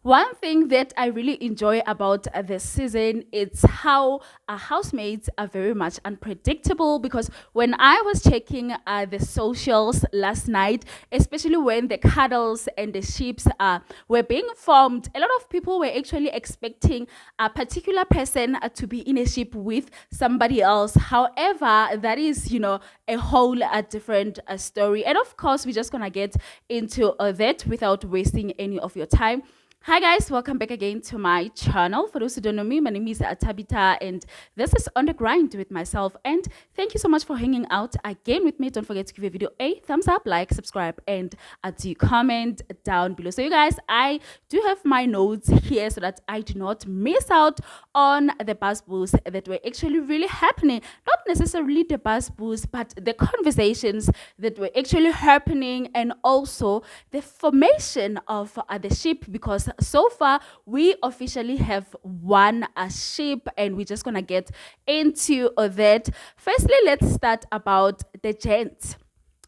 One thing that I really enjoy about this season is how our housemates are very much unpredictable because when I was checking the socials last night, especially when the cuddles and the ships were being formed, a lot of people were actually expecting a particular person to be in a ship with somebody else. However, that is, a whole different story. And of course, we're just going to get into that without wasting any of your time. Hi guys, welcome back again to my channel. For those who don't know me, my name is Tabitha and this is On The Grind with myself, and thank you so much for hanging out again with me. Don't forget to give a video a thumbs up, like, subscribe, and do comment down below. So you guys, I do have my notes here so that I do not miss out on the buzz boosts that were actually really happening. Not necessarily the buzz boosts, but the conversations that were actually happening, and also the formation of the ship, because so far we officially have one ship and we're just gonna get into that. Firstly, let's start about the Gent.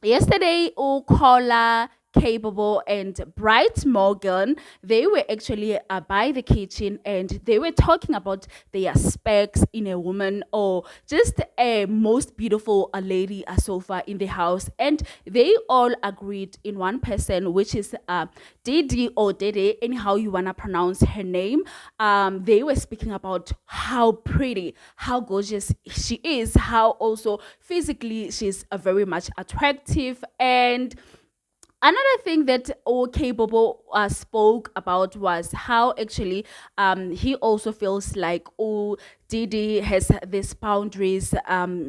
Yesterday, Ukola, Capable, and Bright Morgan, they were actually by the kitchen and they were talking about their specs in a woman, or just a most beautiful lady so far in the house. And they all agreed in one person, which is Didi or Dede, anyhow you wanna pronounce her name. They were speaking about how pretty, how gorgeous she is, how also physically she's very much attractive. And another thing that Capable spoke about was how actually he also feels like Didi has these boundaries.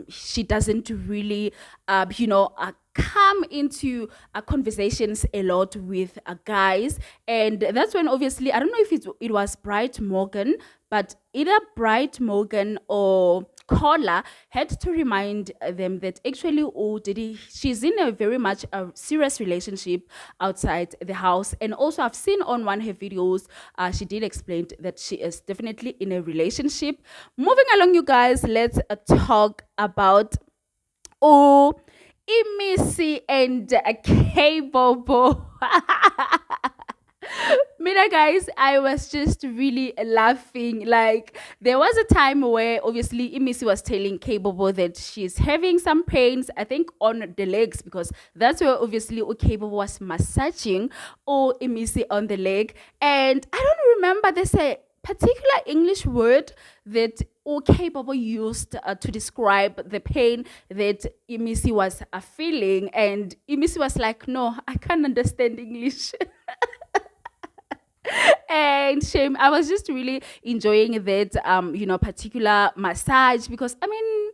She doesn't really come into conversations a lot with guys, and that's when obviously I don't know if it was Bright Morgan, but either Bright Morgan or Caller had to remind them that actually Didi, she's in a very much a serious relationship outside the house. And also I've seen on one of her videos, she did explain that she is definitely in a relationship. Moving along, you guys, let's talk about Imisi and K-Bobo. Mina guys, I was just really laughing. Like, there was a time where obviously Imisi was telling K-Bobo that she's having some pains, I think on the legs, because that's where obviously K-Bobo was massaging Imisi on the leg. And I don't remember, there's a particular English word that K-Bobo used to describe the pain that Imisi was feeling. And Imisi was like, no, I can't understand English. And shame, I was just really enjoying that particular massage, because I mean,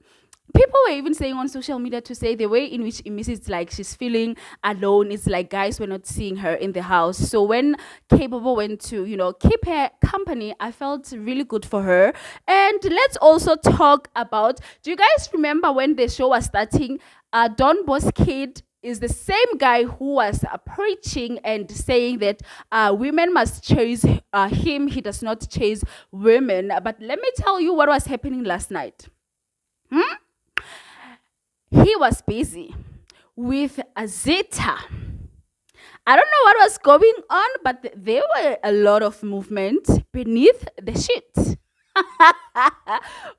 people were even saying on social media to say the way in which Imisi is like she's feeling alone. It's like guys were not seeing her in the house. So when Capable went to keep her company, I felt really good for her. And let's also talk about, do you guys remember when the show was starting, Don Boss Kid is the same guy who was preaching and saying that women must chase him, he does not chase women. But let me tell you what was happening last night. He was busy with Zeta. I don't know what was going on, but there were a lot of movement beneath the sheet.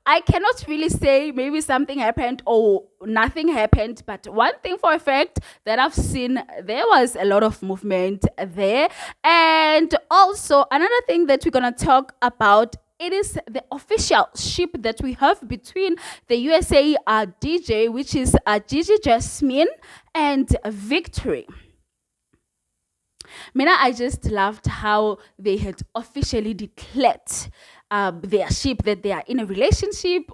I cannot really say maybe something happened or nothing happened, but one thing for a fact that I've seen, there was a lot of movement there. And also another thing that we're gonna talk about, it is the official ship that we have between the USA DJ, which is Gigi, Jasmine, and Victory. Mina, I just loved how they had officially declared their ship, that they are in a relationship,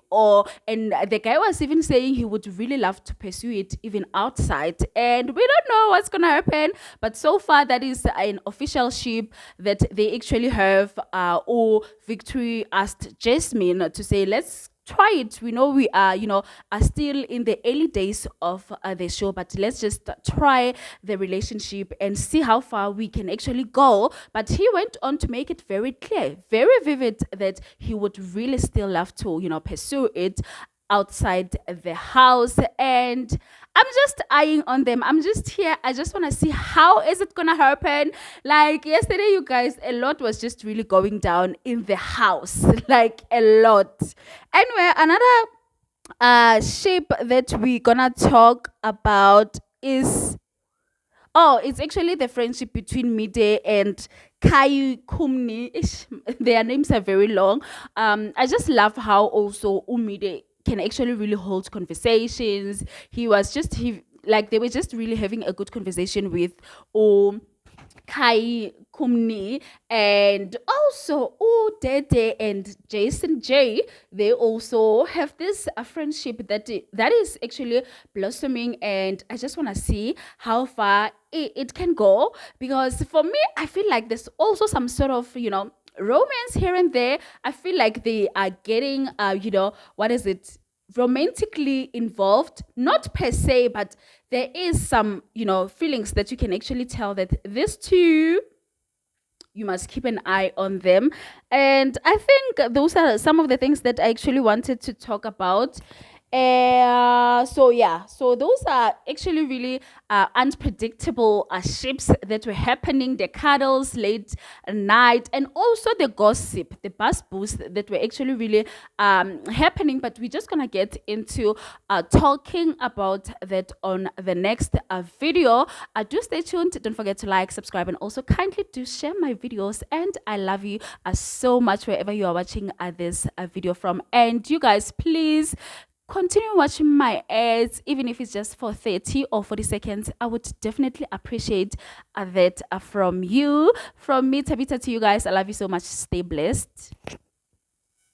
and the guy was even saying he would really love to pursue it even outside. And we don't know what's gonna happen, but so far that is an official ship that they actually have. Victory asked Jasmine to say, let's try it. We know we are still in the early days of the show, but let's just try the relationship and see how far we can actually go. But he went on to make it very clear, very vivid, that he would really still love to pursue it. outside the house, and I'm just eyeing on them. I'm just here. I just want to see how is it gonna happen. Like yesterday, you guys, a lot was just really going down in the house, like a lot. Anyway, another shape that we're gonna talk about is, oh, it's actually the friendship between Midday and Kai Kumi. Ish, their names are very long. I just love how also Umide can actually really hold conversations. He like they were just really having a good conversation with Kai Kumni, and also Dede and Jason J. They also have this friendship that is actually blossoming, and I just want to see how far it can go, because for me, I feel like there's also some sort of romance here and there. I feel like they are getting what is it, romantically involved, not per se, but there is some feelings that you can actually tell that these two, you must keep an eye on them. And I think those are some of the things that I actually wanted to talk about. So yeah, so those are actually really unpredictable ships that were happening, the cuddles late at night, and also the gossip, the bus boost that were actually really happening. But we're just gonna get into talking about that on the next video. Do stay tuned. Don't forget to like, subscribe, and also kindly do share my videos. And I love you so much wherever you are watching this video from. And you guys, please continue watching my ads, even if it's just for 30 or 40 seconds. I would definitely appreciate that from you. From me, Tabitha, to you guys, I love you so much. Stay blessed.